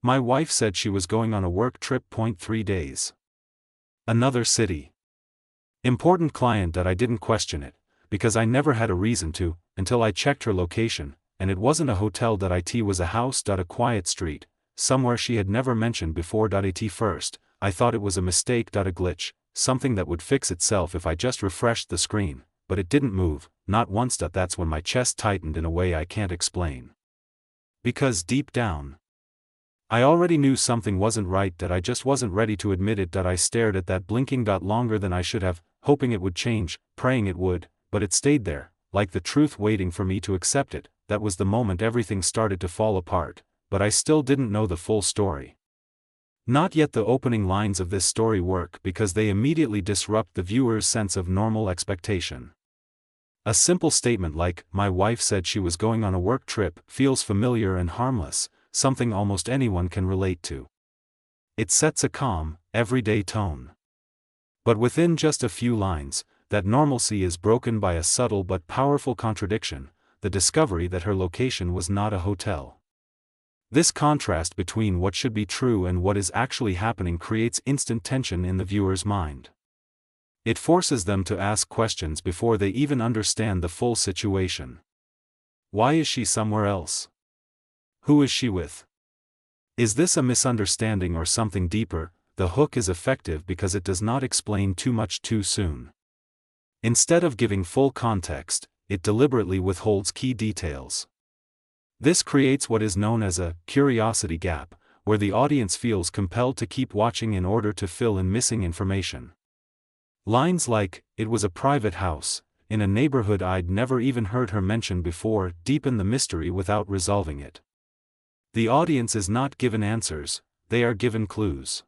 My wife said she was going on a work trip. 3 days. Another city. Important client. I didn't question it, because I never had a reason to, until I checked her location, and it wasn't a hotel. It was a house. A quiet street, somewhere she had never mentioned before. At first, I thought it was a mistake. A glitch, something that would fix itself if I just refreshed the screen, but it didn't move, not once. That's when my chest tightened in a way I can't explain. Because deep down, I already knew something wasn't right. I just wasn't ready to admit it. I stared at that blinking dot longer than I should have, hoping it would change, praying it would, but it stayed there, like the truth waiting for me to accept it. That was the moment everything started to fall apart, but I still didn't know the full story. Not yet. The opening lines of this story work because they immediately disrupt the viewer's sense of normal expectation. A simple statement like, "My wife said she was going on a work trip," feels familiar and harmless, something almost anyone can relate to. It sets a calm, everyday tone. But within just a few lines, that normalcy is broken by a subtle but powerful contradiction, the discovery that her location was not a hotel. This contrast between what should be true and what is actually happening creates instant tension in the viewer's mind. It forces them to ask questions before they even understand the full situation. Why is she somewhere else? Who is she with? Is this a misunderstanding or something deeper? The hook is effective because it does not explain too much too soon. Instead of giving full context, it deliberately withholds key details. This creates what is known as a curiosity gap, where the audience feels compelled to keep watching in order to fill in missing information. Lines like, "It was a private house, in a neighborhood I'd never even heard her mention before," deepen the mystery without resolving it. The audience is not given answers, they are given clues.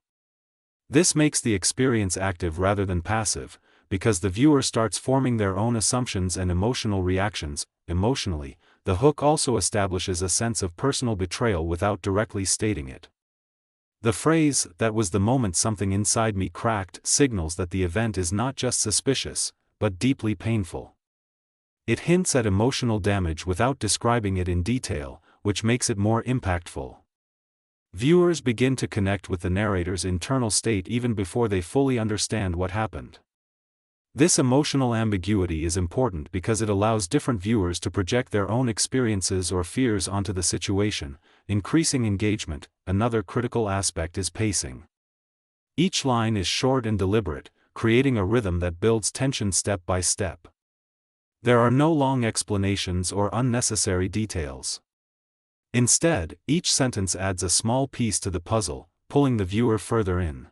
This makes the experience active rather than passive, because the viewer starts forming their own assumptions and emotional reactions. Emotionally, the hook also establishes a sense of personal betrayal without directly stating it. The phrase, "That was the moment something inside me cracked," signals that the event is not just suspicious, but deeply painful. It hints at emotional damage without describing it in detail, which makes it more impactful. Viewers begin to connect with the narrator's internal state even before they fully understand what happened. This emotional ambiguity is important because it allows different viewers to project their own experiences or fears onto the situation, increasing engagement. Another critical aspect is pacing. Each line is short and deliberate, creating a rhythm that builds tension step by step. There are no long explanations or unnecessary details. Instead, each sentence adds a small piece to the puzzle, pulling the viewer further in.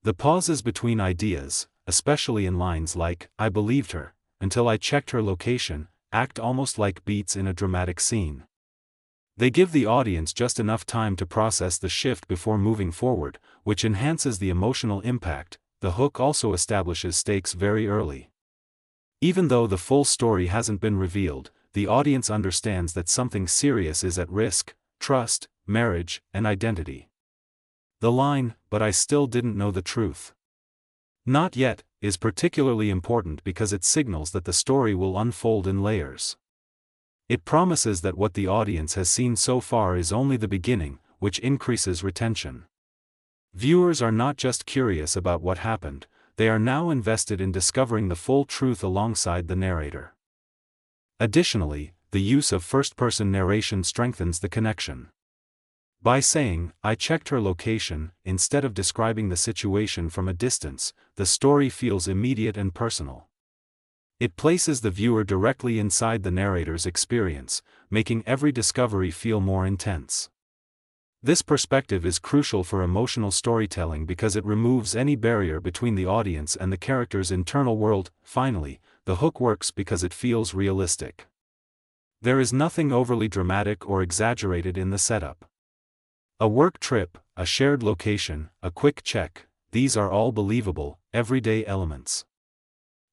The pauses between ideas, especially in lines like, "I believed her, until I checked her location," act almost like beats in a dramatic scene. They give the audience just enough time to process the shift before moving forward, which enhances the emotional impact. The hook also establishes stakes very early. Even though the full story hasn't been revealed, the audience understands that something serious is at risk: trust, marriage, and identity. The line, "But I still didn't know the truth. Not yet," is particularly important because it signals that the story will unfold in layers. It promises that what the audience has seen so far is only the beginning, which increases retention. Viewers are not just curious about what happened, they are now invested in discovering the full truth alongside the narrator. Additionally, the use of first-person narration strengthens the connection. By saying, "I checked her location," instead of describing the situation from a distance, the story feels immediate and personal. It places the viewer directly inside the narrator's experience, making every discovery feel more intense. This perspective is crucial for emotional storytelling because it removes any barrier between the audience and the character's internal world. Finally, the hook works because it feels realistic. There is nothing overly dramatic or exaggerated in the setup. A work trip, a shared location, a quick check, these are all believable, everyday elements.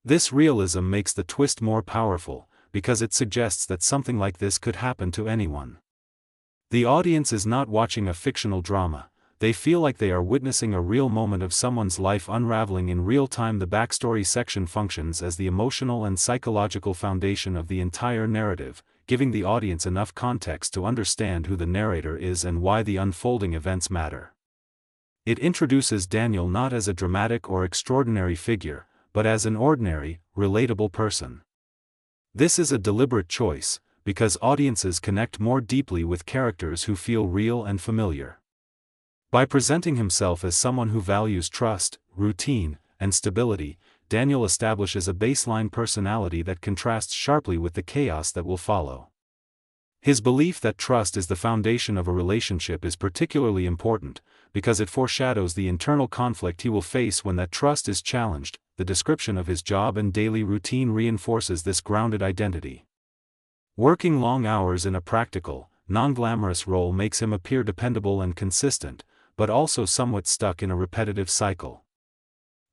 This realism makes the twist more powerful, because it suggests that something like this could happen to anyone. The audience is not watching a fictional drama, they feel like they are witnessing a real moment of someone's life unraveling in real time. The backstory section functions as the emotional and psychological foundation of the entire narrative, giving the audience enough context to understand who the narrator is and why the unfolding events matter. It introduces Daniel not as a dramatic or extraordinary figure, but as an ordinary, relatable person. This is a deliberate choice, because audiences connect more deeply with characters who feel real and familiar. By presenting himself as someone who values trust, routine, and stability, Daniel establishes a baseline personality that contrasts sharply with the chaos that will follow. His belief that trust is the foundation of a relationship is particularly important, because it foreshadows the internal conflict he will face when that trust is challenged. The description of his job and daily routine reinforces this grounded identity. Working long hours in a practical, non-glamorous role makes him appear dependable and consistent, but also somewhat stuck in a repetitive cycle.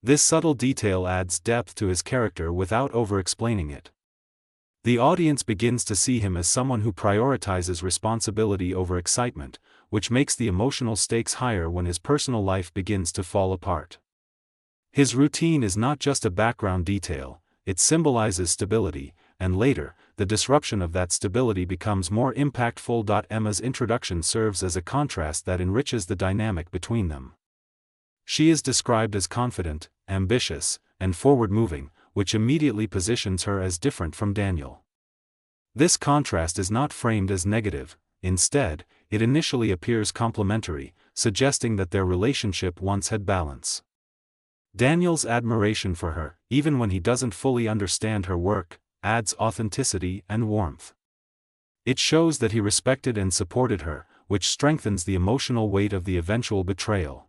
This subtle detail adds depth to his character without over-explaining it. The audience begins to see him as someone who prioritizes responsibility over excitement, which makes the emotional stakes higher when his personal life begins to fall apart. His routine is not just a background detail, it symbolizes stability, and later, the disruption of that stability becomes more impactful. Emma's introduction serves as a contrast that enriches the dynamic between them. She is described as confident, ambitious, and forward-moving, which immediately positions her as different from Daniel. This contrast is not framed as negative, instead, it initially appears complementary, suggesting that their relationship once had balance. Daniel's admiration for her, even when he doesn't fully understand her work, adds authenticity and warmth. It shows that he respected and supported her, which strengthens the emotional weight of the eventual betrayal.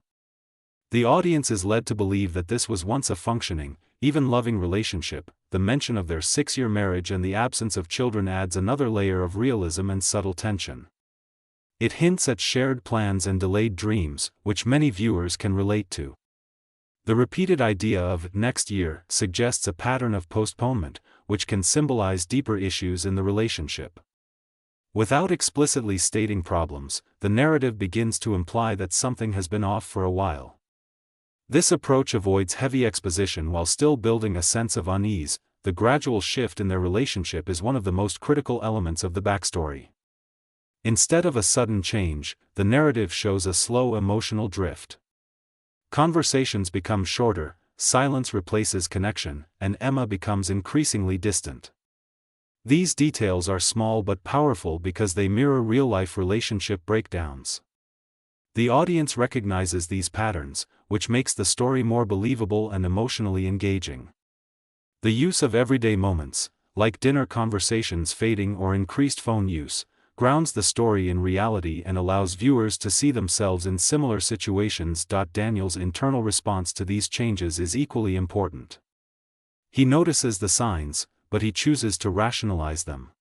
The audience is led to believe that this was once a functioning, even loving relationship. The mention of their 6-year marriage and the absence of children adds another layer of realism and subtle tension. It hints at shared plans and delayed dreams, which many viewers can relate to. The repeated idea of next year suggests a pattern of postponement, which can symbolize deeper issues in the relationship. Without explicitly stating problems, the narrative begins to imply that something has been off for a while. This approach avoids heavy exposition while still building a sense of unease. The gradual shift in their relationship is one of the most critical elements of the backstory. Instead of a sudden change, the narrative shows a slow emotional drift. Conversations become shorter, silence replaces connection, and Emma becomes increasingly distant. These details are small but powerful because they mirror real-life relationship breakdowns. The audience recognizes these patterns, which makes the story more believable and emotionally engaging. The use of everyday moments, like dinner conversations fading or increased phone use, grounds the story in reality and allows viewers to see themselves in similar situations. Daniel's internal response to these changes is equally important. He notices the signs, but he chooses to rationalize them.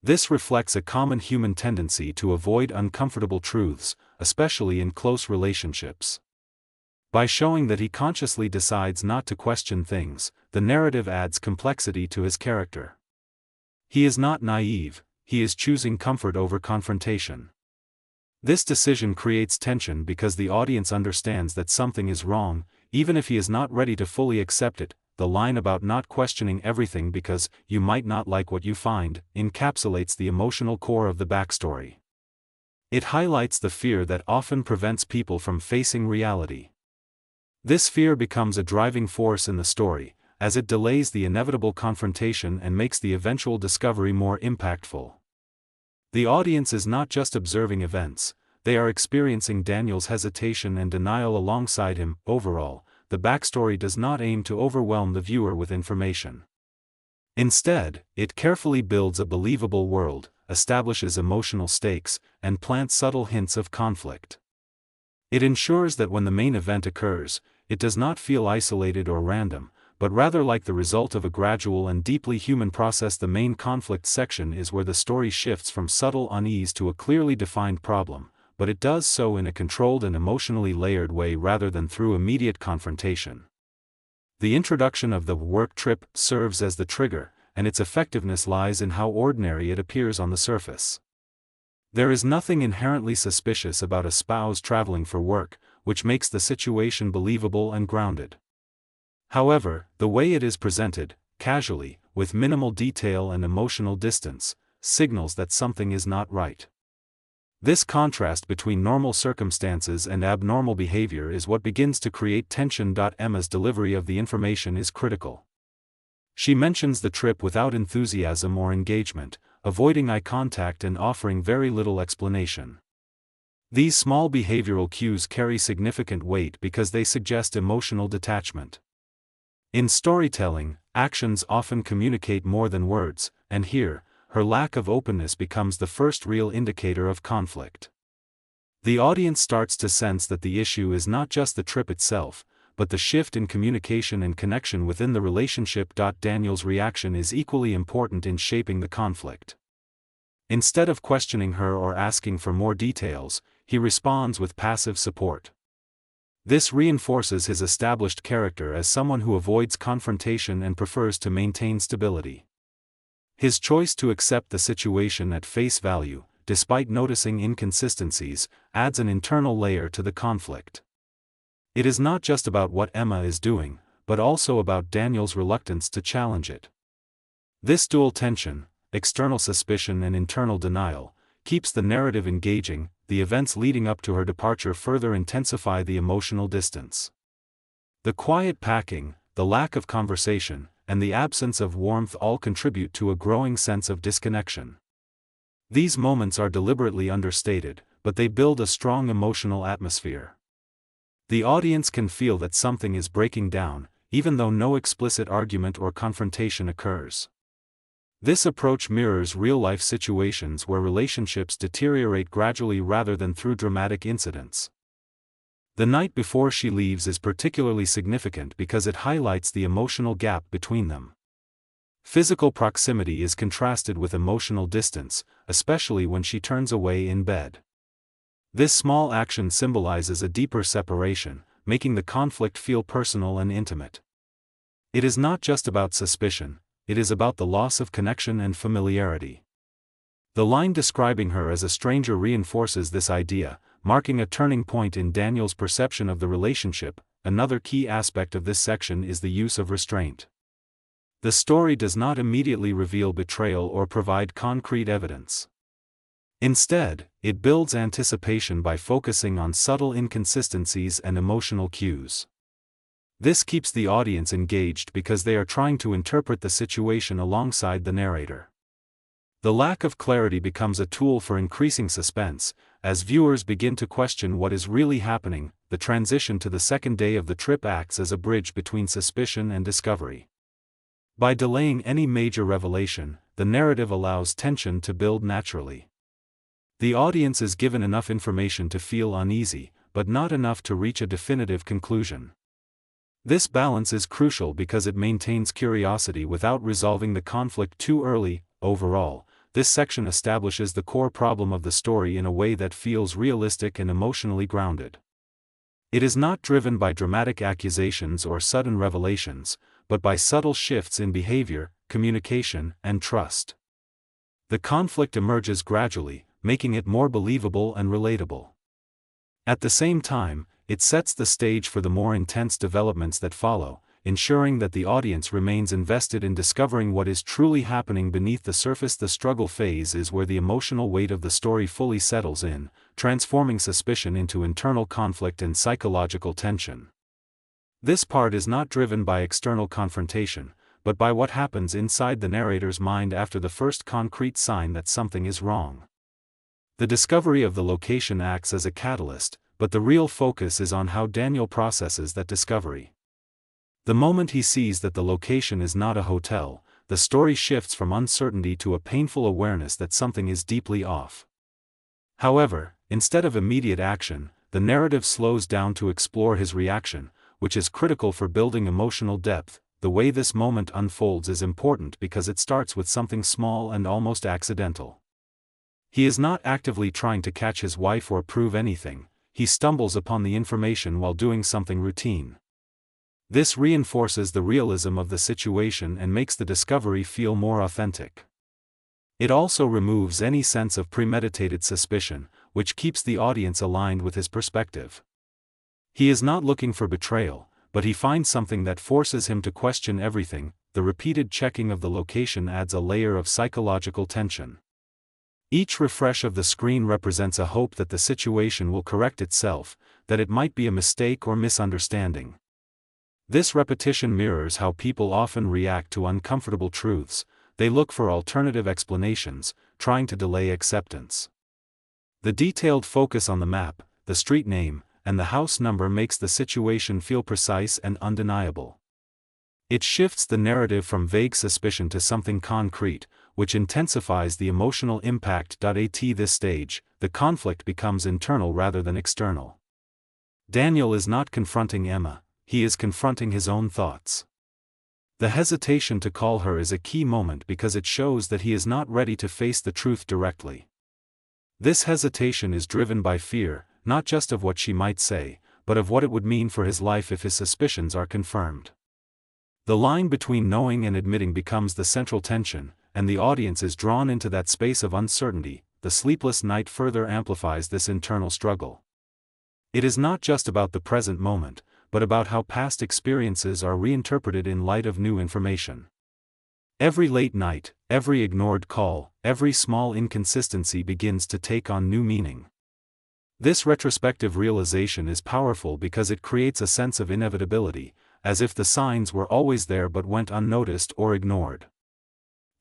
This reflects a common human tendency to avoid uncomfortable truths, especially in close relationships. By showing that he consciously decides not to question things, the narrative adds complexity to his character. He is not naive, he is choosing comfort over confrontation. This decision creates tension because the audience understands that something is wrong, even if he is not ready to fully accept it. The line about not questioning everything because you might not like what you find encapsulates the emotional core of the backstory. It highlights the fear that often prevents people from facing reality. This fear becomes a driving force in the story, as it delays the inevitable confrontation and makes the eventual discovery more impactful. The audience is not just observing events, they are experiencing Daniel's hesitation and denial alongside him. Overall, the backstory does not aim to overwhelm the viewer with information. Instead, it carefully builds a believable world, establishes emotional stakes, and plants subtle hints of conflict. It ensures that when the main event occurs, it does not feel isolated or random, but rather like the result of a gradual and deeply human process. The main conflict section is where the story shifts from subtle unease to a clearly defined problem, but it does so in a controlled and emotionally layered way rather than through immediate confrontation. The introduction of the work trip serves as the trigger, and its effectiveness lies in how ordinary it appears on the surface. There is nothing inherently suspicious about a spouse traveling for work, which makes the situation believable and grounded. However, the way it is presented, casually, with minimal detail and emotional distance, signals that something is not right. This contrast between normal circumstances and abnormal behavior is what begins to create tension. Emma's delivery of the information is critical. She mentions the trip without enthusiasm or engagement, avoiding eye contact and offering very little explanation. These small behavioral cues carry significant weight because they suggest emotional detachment. In storytelling, actions often communicate more than words, and here, her lack of openness becomes the first real indicator of conflict. The audience starts to sense that the issue is not just the trip itself, but the shift in communication and connection within the relationship. Daniel's reaction is equally important in shaping the conflict. Instead of questioning her or asking for more details, he responds with passive support. This reinforces his established character as someone who avoids confrontation and prefers to maintain stability. His choice to accept the situation at face value, despite noticing inconsistencies, adds an internal layer to the conflict. It is not just about what Emma is doing, but also about Daniel's reluctance to challenge it. This dual tension, external suspicion and internal denial, keeps the narrative engaging. The events leading up to her departure further intensify the emotional distance. The quiet packing, the lack of conversation, and the absence of warmth all contribute to a growing sense of disconnection. These moments are deliberately understated, but they build a strong emotional atmosphere. The audience can feel that something is breaking down, even though no explicit argument or confrontation occurs. This approach mirrors real-life situations where relationships deteriorate gradually rather than through dramatic incidents. The night before she leaves is particularly significant because it highlights the emotional gap between them. Physical proximity is contrasted with emotional distance, especially when she turns away in bed. This small action symbolizes a deeper separation, making the conflict feel personal and intimate. It is not just about suspicion, it is about the loss of connection and familiarity. The line describing her as a stranger reinforces this idea, marking a turning point in Daniel's perception of the relationship. Another key aspect of this section is the use of restraint. The story does not immediately reveal betrayal or provide concrete evidence. Instead, it builds anticipation by focusing on subtle inconsistencies and emotional cues. This keeps the audience engaged because they are trying to interpret the situation alongside the narrator. The lack of clarity becomes a tool for increasing suspense, as viewers begin to question what is really happening. The transition to the second day of the trip acts as a bridge between suspicion and discovery. By delaying any major revelation, the narrative allows tension to build naturally. The audience is given enough information to feel uneasy, but not enough to reach a definitive conclusion. This balance is crucial because it maintains curiosity without resolving the conflict too early. Overall, this section establishes the core problem of the story in a way that feels realistic and emotionally grounded. It is not driven by dramatic accusations or sudden revelations, but by subtle shifts in behavior, communication, and trust. The conflict emerges gradually, making it more believable and relatable. At the same time, it sets the stage for the more intense developments that follow, ensuring that the audience remains invested in discovering what is truly happening beneath the surface. The struggle phase is where the emotional weight of the story fully settles in, transforming suspicion into internal conflict and psychological tension. This part is not driven by external confrontation, but by what happens inside the narrator's mind after the first concrete sign that something is wrong. The discovery of the location acts as a catalyst, but the real focus is on how Daniel processes that discovery. The moment he sees that the location is not a hotel, the story shifts from uncertainty to a painful awareness that something is deeply off. However, instead of immediate action, the narrative slows down to explore his reaction, which is critical for building emotional depth. The way this moment unfolds is important because it starts with something small and almost accidental. He is not actively trying to catch his wife or prove anything. He stumbles upon the information while doing something routine. This reinforces the realism of the situation and makes the discovery feel more authentic. It also removes any sense of premeditated suspicion, which keeps the audience aligned with his perspective. He is not looking for betrayal, but he finds something that forces him to question everything. The repeated checking of the location adds a layer of psychological tension. Each refresh of the screen represents a hope that the situation will correct itself, that it might be a mistake or misunderstanding. This repetition mirrors how people often react to uncomfortable truths. They look for alternative explanations, trying to delay acceptance. The detailed focus on the map, the street name, and the house number makes the situation feel precise and undeniable. It shifts the narrative from vague suspicion to something concrete, which intensifies the emotional impact. At this stage, the conflict becomes internal rather than external. Daniel is not confronting Emma, he is confronting his own thoughts. The hesitation to call her is a key moment because it shows that he is not ready to face the truth directly. This hesitation is driven by fear, not just of what she might say, but of what it would mean for his life if his suspicions are confirmed. The line between knowing and admitting becomes the central tension, and the audience is drawn into that space of uncertainty. The sleepless night further amplifies this internal struggle. It is not just about the present moment, but about how past experiences are reinterpreted in light of new information. Every late night, every ignored call, every small inconsistency begins to take on new meaning. This retrospective realization is powerful because it creates a sense of inevitability, as if the signs were always there but went unnoticed or ignored.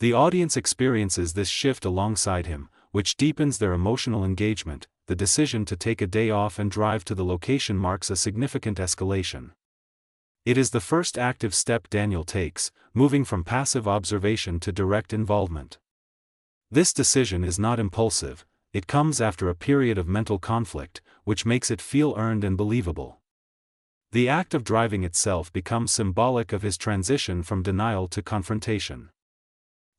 The audience experiences this shift alongside him, which deepens their emotional engagement. The decision to take a day off and drive to the location marks a significant escalation. It is the first active step Daniel takes, moving from passive observation to direct involvement. This decision is not impulsive, it comes after a period of mental conflict, which makes it feel earned and believable. The act of driving itself becomes symbolic of his transition from denial to confrontation.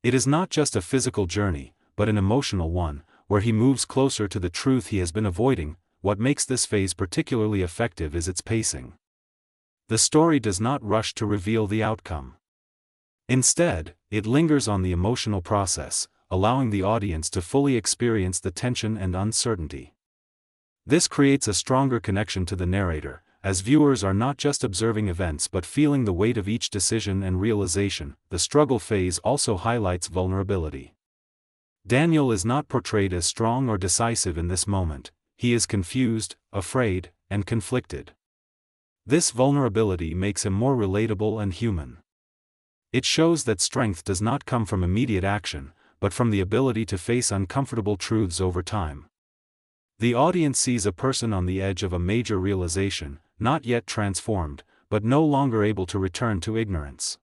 It is not just a physical journey, but an emotional one, where he moves closer to the truth he has been avoiding. What makes this phase particularly effective is its pacing. The story does not rush to reveal the outcome. Instead, it lingers on the emotional process, allowing the audience to fully experience the tension and uncertainty. This creates a stronger connection to the narrator, as viewers are not just observing events but feeling the weight of each decision and realization. The struggle phase also highlights vulnerability. Daniel is not portrayed as strong or decisive in this moment, he is confused, afraid, and conflicted. This vulnerability makes him more relatable and human. It shows that strength does not come from immediate action, but from the ability to face uncomfortable truths over time. The audience sees a person on the edge of a major realization, not yet transformed, but no longer able to return to ignorance.